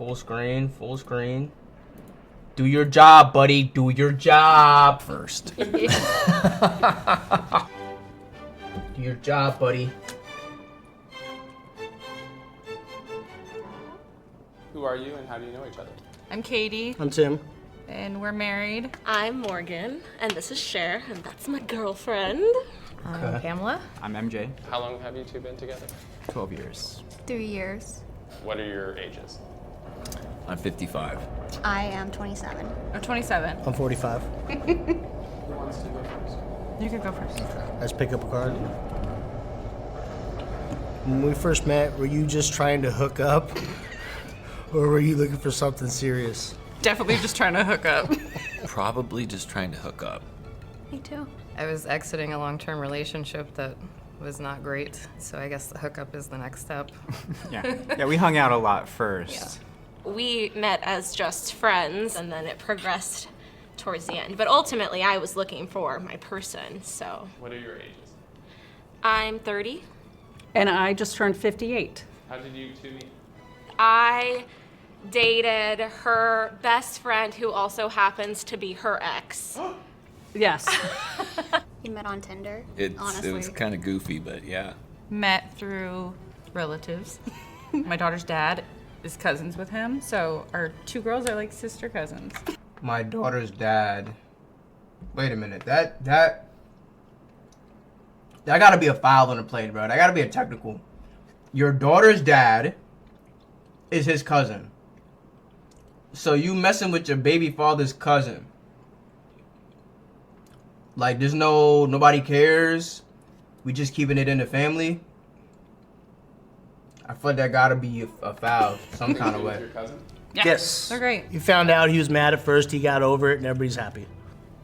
Full screen, full screen. Do your job, buddy. Do your job first. Do your job, buddy. Who are you and how do you know each other? I'm Katie. I'm Tim. And we're married. I'm Morgan, and this is Cher, and that's my girlfriend. I'm Pamela. I'm MJ. How long have you two been together? 12 years. 3 years. What are your ages? I'm 55. I am 27. I'm 27. I'm 45. Who wants to go first? You could go first. Let's pick up a card. When we first met, were you just trying to hook up? Or were you looking for something serious? Definitely just trying to hook up. Probably just trying to hook up. Me too. I was exiting a long-term relationship that was not great, so I guess the hookup is the next step. Yeah, we hung out a lot first. Yeah. We met as just friends, and then it progressed towards the end. But ultimately, I was looking for my person, so. What are your ages? I'm 30. And I just turned 58. How did you two meet? I dated her best friend, who also happens to be her ex. Yes. We met on Tinder, It honestly. was kind of goofy, but yeah. Met through relatives. My daughter's dad is cousins with him, so our two girls are like sister cousins. My daughter's dad. Wait a minute. That gotta be a foul on the plate, bro. That gotta be a technical. Your daughter's dad is his cousin. So you messing with your baby father's cousin. Like, there's nobody cares. We just keeping it in the family. I feel like that gotta be a foul some kind of way. Your cousin? Yeah, Yes. they're great. You found out he was mad at first, he got over it, and everybody's happy.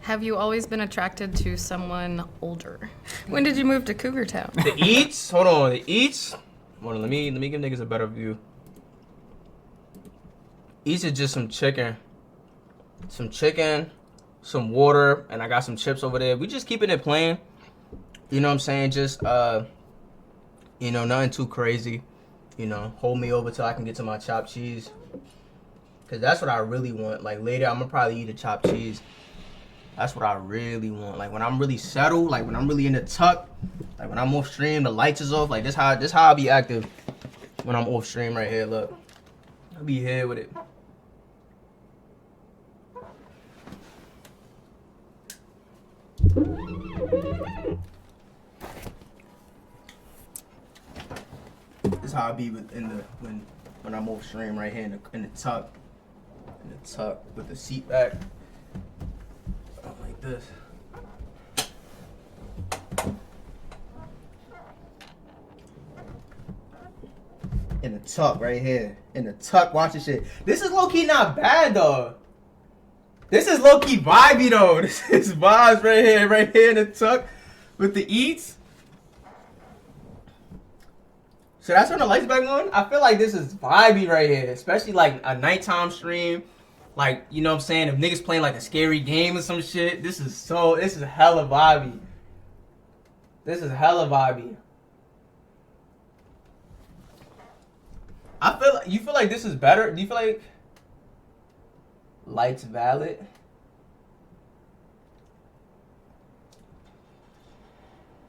Have you always been attracted to someone older? When did you move to Cougar Town? The eats, hold on, the eats. Hold on, let me give niggas a better view. Eats is just some chicken, some water, and I got some chips over there. We just keeping it plain. You know what I'm saying? Just you know, nothing too crazy. You know, hold me over till I can get to my chopped cheese. Cause that's what I really want. Like later, I'm gonna probably eat a chopped cheese. That's what I really want. Like when I'm really settled, like when I'm really in the tuck, like when I'm off stream, the lights is off. Like this how I be active when I'm off stream right here. Look, I be here with it. This how I be when I'm off stream right here in the tuck with the seat back. Like this. In the tuck right here. In the tuck watching shit. This is low-key not bad though. This is low-key vibey though. This is vibes right here in the tuck with the eats. Should I turn the lights back on? I feel like this is vibey right here, especially like a nighttime stream. Like, you know what I'm saying? If niggas playing like a scary game or some shit, this is hella vibey. This is hella vibey. You feel like this is better? Do you feel like lights valid?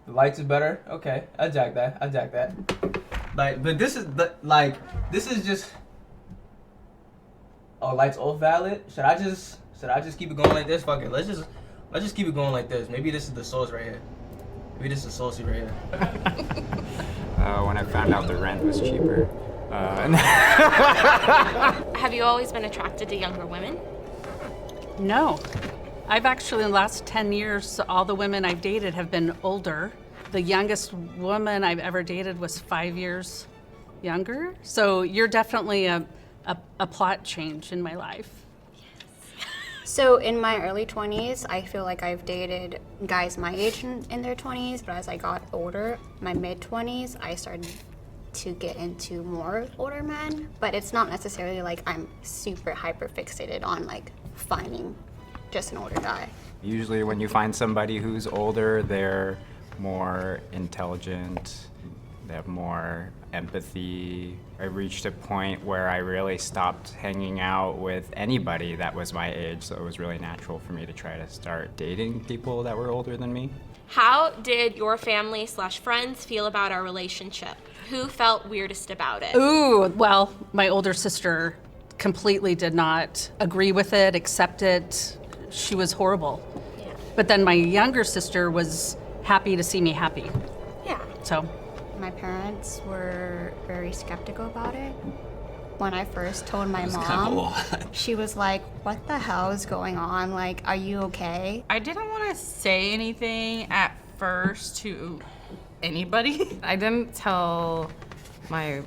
The lights is better? Okay, I jack that. Like, but this is just. Oh, lights off valid? Should I just keep it going like this? Fuck it. Let's just keep it going like this. Maybe this is the sauce right here. Maybe this is saucy right here. When I found out the rent was cheaper. Have you always been attracted to younger women? No. I've actually, in the last 10 years, all the women I've dated have been older. The youngest woman I've ever dated was 5 years younger. So you're definitely a plot change in my life. So in my early 20s, I feel like I've dated guys my age in their 20s, but as I got older, my mid-20s, I started to get into more older men. But it's not necessarily like I'm super hyper fixated on like finding just an older guy. Usually when you find somebody who's older, they're more intelligent, They have more empathy. I reached a point where I really stopped hanging out with anybody that was my age, so it was really natural for me to try to start dating people that were older than me. How did your family/friends feel about our relationship? Who felt weirdest about it? Ooh, well, my older sister completely did not agree with it, accept it. She was horrible. Yeah. But then my younger sister was happy to see me happy. Yeah. So My parents were very skeptical about it. When I first told my It's kind of a mom, lot. she was like, what the hell is going on? Like, are you okay? I didn't want to say anything at first to anybody. I didn't tell my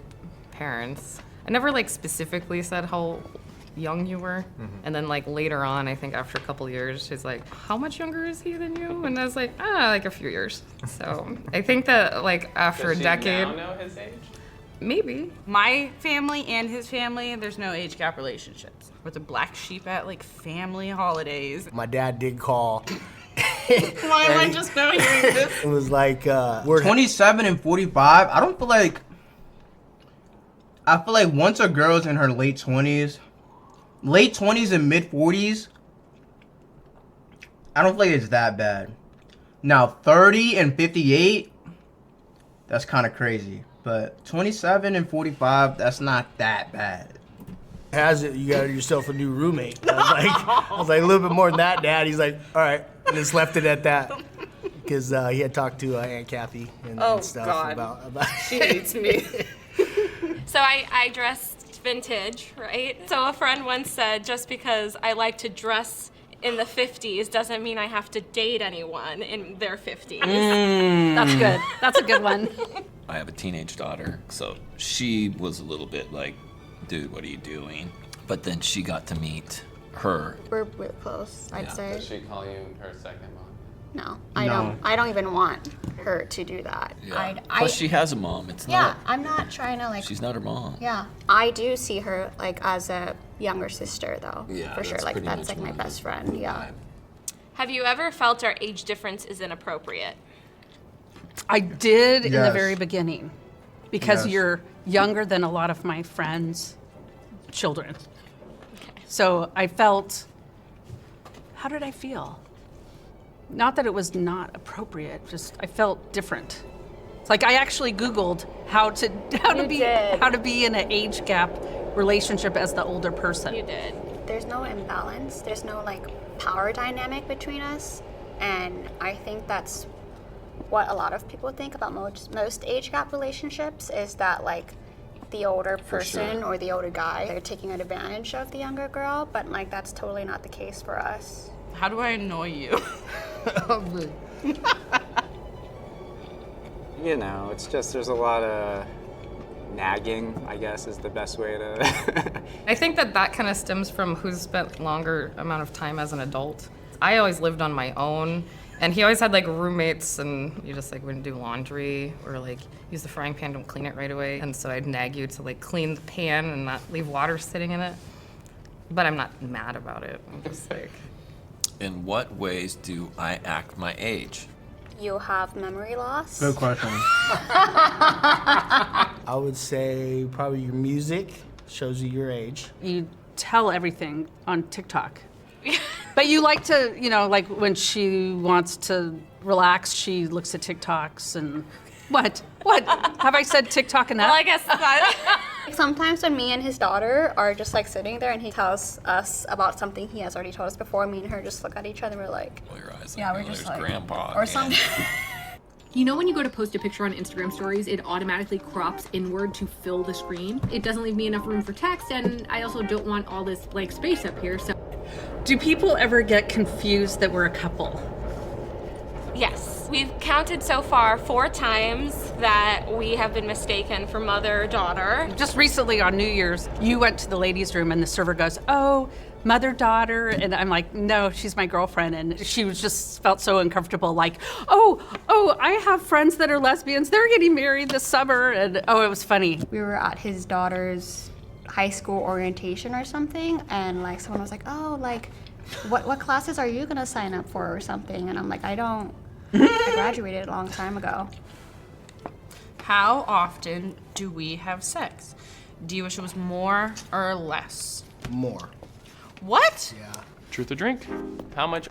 parents. I never like specifically said how young you were. And then like later on, I think after a couple years, she's like, how much younger is he than you? And I was like, like a few years. So I think that like after Does a she decade, now know his age? maybe. My family and his family, there's no age gap relationships. We're the black sheep at like family holidays. My dad did call. Why am I just now hearing this? It was like, we're 27 and 45. I don't feel like. I feel like once a girl's in her late 20s and mid 40s, I don't feel like it's that bad. Now 30 and 58, that's kind of crazy. But 27 and 45, that's not that bad. has it, you got yourself a new roommate. I was like a little bit more than that, Dad. He's like, all right, and just left it at that. Because he had talked to Aunt Kathy and stuff God. about She hates me. So I dressed vintage, right? So a friend once said, just because I like to dress in the 50s doesn't mean I have to date anyone in their 50s. That's good. That's a good one. I have a teenage daughter, so she was a little bit like, dude, what are you doing? But then she got to meet her. We're really close, I'd Yeah. say. Does she call you her second mom? No, I don't. I don't even want her to do that. Yeah. Plus, she has a mom. It's Yeah, not. I'm not trying to like. She's not her mom. Yeah, I do see her like as a younger sister though. Yeah, for sure. that's Like pretty that's much like my what it best is. friend. Yeah. Have you ever felt our age difference is inappropriate? I did in the Yes. very beginning because Yes. you're younger than a lot of my friends' children. So I felt, how did I feel? Not that it was not appropriate, just I felt different. It's like I actually Googled how to be in an age gap relationship as the older person. You did. There's no imbalance. There's no like power dynamic between us, and I think that's what a lot of people think about most age gap relationships is that like the older person sure. or the older guy, they're taking advantage of the younger girl, but like that's totally not the case for us. How do I annoy you? You know, it's just there's a lot of nagging, I guess, is the best way to. I think that kind of stems from who's spent longer amount of time as an adult. I always lived on my own, and he always had like roommates, and you just like wouldn't do laundry or like use the frying pan, don't clean it right away. And so I'd nag you to like clean the pan and not leave water sitting in it. But I'm not mad about it. I'm just like. In what ways do I act my age? You have memory loss. Good question. I would say probably your music shows you your age. You tell everything on TikTok. But you like to, you know, like when she wants to relax, she looks at TikToks and what? What? Have I said TikTok enough? Well, I guess not. Sometimes when me and his daughter are just like sitting there and he tells us about something he has already told us before, me and her just look at each other and we're like, Well, your eyes yeah, like, we're oh, just there's like, grandpa. or again. something. You know when you go to post a picture on Instagram stories, it automatically crops inward to fill the screen. It doesn't leave me enough room for text, and I also don't want all this blank space up here, so. Do people ever get confused that we're a couple? Yes. We've counted so far 4 times that we have been mistaken for mother-daughter. Just recently on New Year's, you went to the ladies' room and the server goes, oh, mother-daughter, and I'm like, no, she's my girlfriend, and she was just felt so uncomfortable, like, oh, I have friends that are lesbians, they're getting married this summer, and oh, it was funny. We were at his daughter's high school orientation or something, and like someone was like, oh, like, what classes are you gonna sign up for or something? And I'm like, I graduated a long time ago. How often do we have sex? Do you wish it was more or less? More. What? Yeah. Truth or drink? How much?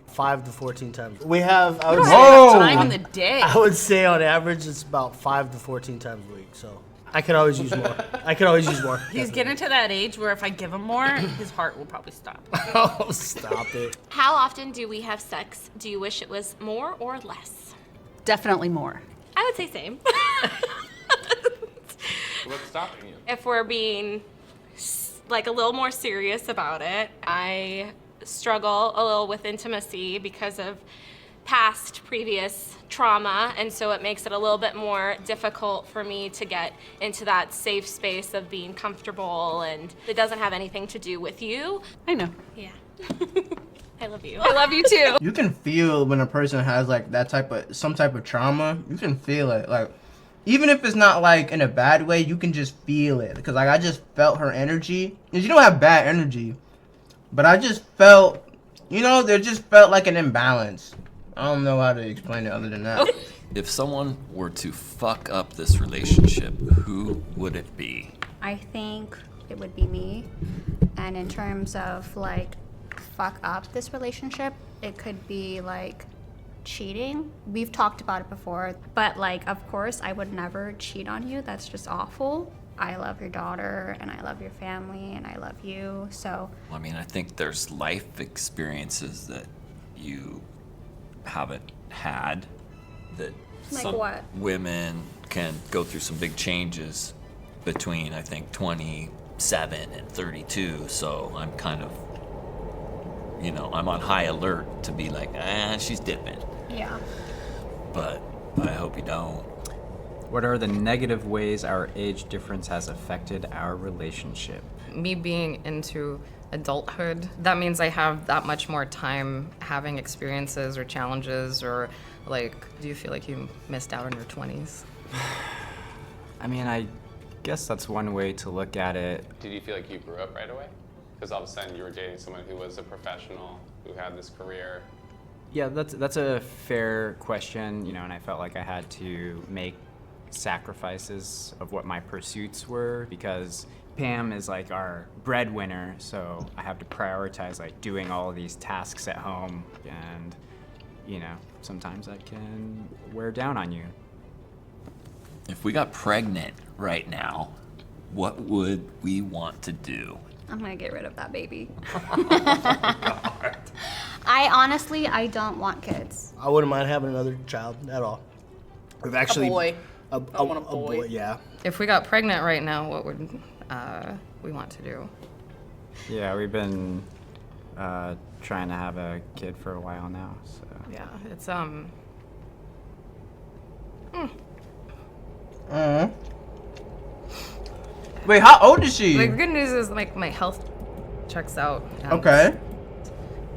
5 to 14 times. We have. I We would don't say, have enough time in the day. I would say on average it's about 5 to 14 times a week. So I could always use more. I could always use more. He's getting to that age where if I give him more, his heart will probably stop. Oh, stop it. How often do we have sex? Do you wish it was more or less? Definitely more. I would say same. What's stopping you? If we're being like a little more serious about it, I struggle a little with intimacy because of past previous trauma, and so it makes it a little bit more difficult for me to get into that safe space of being comfortable, and it doesn't have anything to do with you. I know. Yeah. I love you. I love you too. You can feel when a person has like some type of trauma. You can feel it, like even if it's not like in a bad way, you can just feel it. Because like I just felt her energy. And you don't have bad energy, but I just felt, there just felt like an imbalance. I don't know how to explain it other than that. If someone were to fuck up this relationship, who would it be? I think it would be me. And in terms of like fuck up this relationship, it could be like cheating. We've talked about it before, but like of course I would never cheat on you. That's just awful. I love your daughter and I love your family and I love you. So I mean, I think there's life experiences that you haven't had, that Like some what? women can go through some big changes between, I think, 27 and 32. So I'm kind of, I'm on high alert to be like, she's dipping. yeah. But I hope you don't. What are the negative ways our age difference has affected our relationship? Me being into adulthood, that means I have that much more time having experiences or challenges, or like, do you feel like you missed out on your 20s? I mean, I guess that's one way to look at it. Did you feel like you grew up right away? Because all of a sudden you were dating someone who was a professional, who had this career. Yeah, that's a fair question, and I felt like I had to make sacrifices of what my pursuits were, because Pam is like our breadwinner, so I have to prioritize like doing all of these tasks at home, and sometimes that can wear down on you. If we got pregnant right now, what would we want to do? I'm gonna get rid of that baby. I don't want kids. I wouldn't mind having another child at all. We've actually A boy. I want a boy. Yeah. If we got pregnant right now, what would we want to do? Yeah, we've been trying to have a kid for a while now, so. Yeah, it's Wait, how old is she? the good news is like my health checks out. and Okay.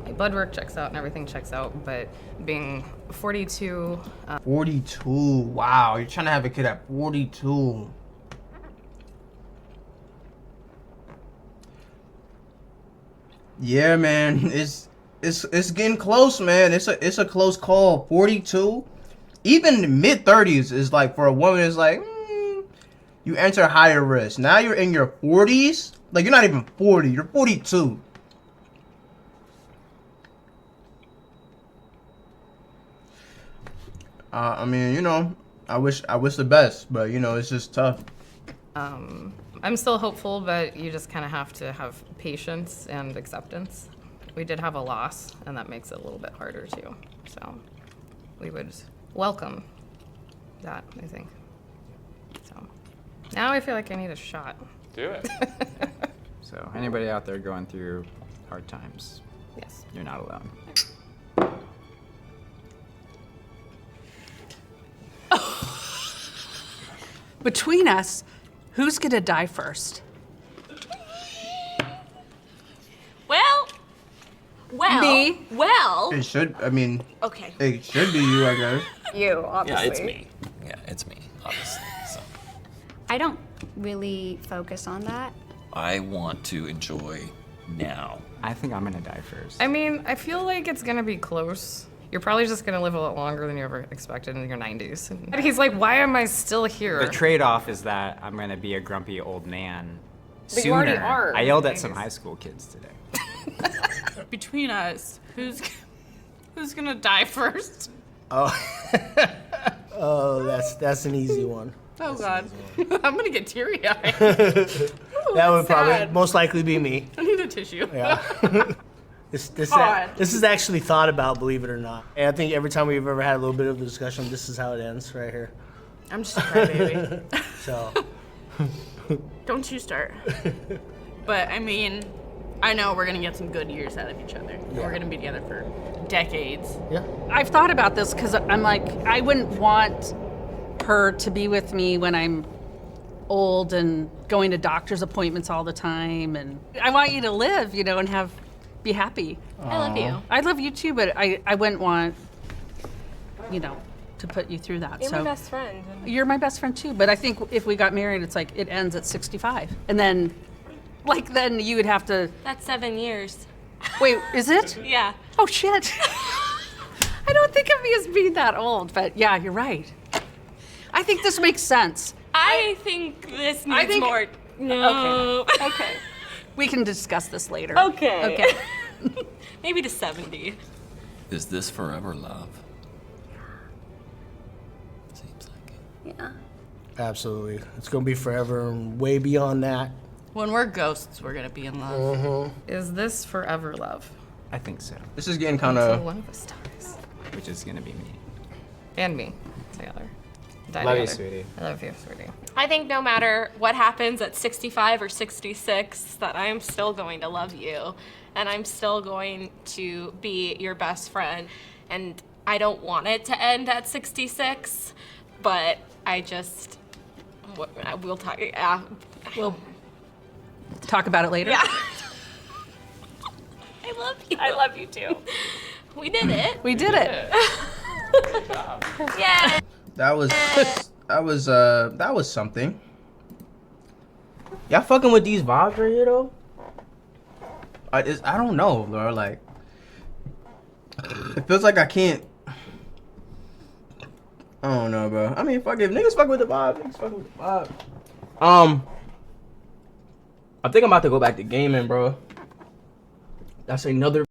My blood work checks out and everything checks out, but being 42, 42. Wow, you're trying to have a kid at 42. Yeah, man, it's getting close, man. It's a close call. 42, even mid 30s is like for a woman is like you enter higher risk. Now you're in your 40s, like you're not even 40, you're 42. I mean, I wish the best, but it's just tough. I'm still hopeful, but you just kind of have to have patience and acceptance. We did have a loss, and that makes it a little bit harder too. So we would welcome that, I think. So now I feel like I need a shot. Do it. So anybody out there going through hard times, Yes. you're not alone. Between us, who's gonna die first? Well, Me. well. It should. I mean, Okay. it should be you, I guess. You, Yeah, obviously. it's me. Yeah, it's me, obviously. So I don't really focus on that. I want to enjoy now. I think I'm gonna die first. I mean, I feel like it's gonna be close. you're probably just gonna live a lot longer than you ever expected in your 90s. And he's like, why am I still here? The trade-off is that I'm gonna be a grumpy old man But you sooner. already are. I yelled at some high school kids today. Between us, who's gonna die first? Oh, that's an easy one. Oh God, I'm gonna get teary-eyed. That would probably most likely be me. I need a tissue. Yeah. This God. is actually thought about, believe it or not. And I think every time we've ever had a little bit of a discussion, this is how it ends right here. I'm just a crybaby. So. Don't you start. But I mean, I know we're gonna get some good years out of each other. Yeah. We're gonna be together for decades. Yeah. I've thought about this because I'm like, I wouldn't want her to be with me when I'm old and going to doctor's appointments all the time. And I want you to live, you know, and be happy. I love you. I love you too, but I wouldn't want, you know, to put you through that. You're so my best friend. You're my best friend too, but I think if we got married, it's like it ends at 65. And then, like, then you would have to. That's 7 years. Wait, is it? Yeah. Oh, shit. I don't think of me as being that old, but yeah, you're right. I think this makes sense. I think this needs more. No. Okay. Okay. We can discuss this later. Okay. Okay. Maybe to 70. Is this forever love? Seems like it. Yeah. Absolutely. It's going to be forever and way beyond that. When we're ghosts, we're gonna be in love. Is this forever love? I think so. This is getting kind So of. one of us dies. Which is gonna be me. And me together. Die Love you, together. sweetie. I love you, sweetie. I think no matter what happens at 65 or 66, that I am still going to love you. And I'm still going to be your best friend. And I don't want it to end at 66, but I just. We'll talk. Yeah. We'll talk about it later. Yeah. I love you. I love you too. We did it. We did it. Yeah. That was something. Y'all fucking with these vibes right here though? I don't know, bro. Like, it feels like I can't. I don't know, bro. I mean, fuck it. Niggas fuck with the vibe. Niggas fuck with the vibe. I think I'm about to go back to gaming, bro. That's another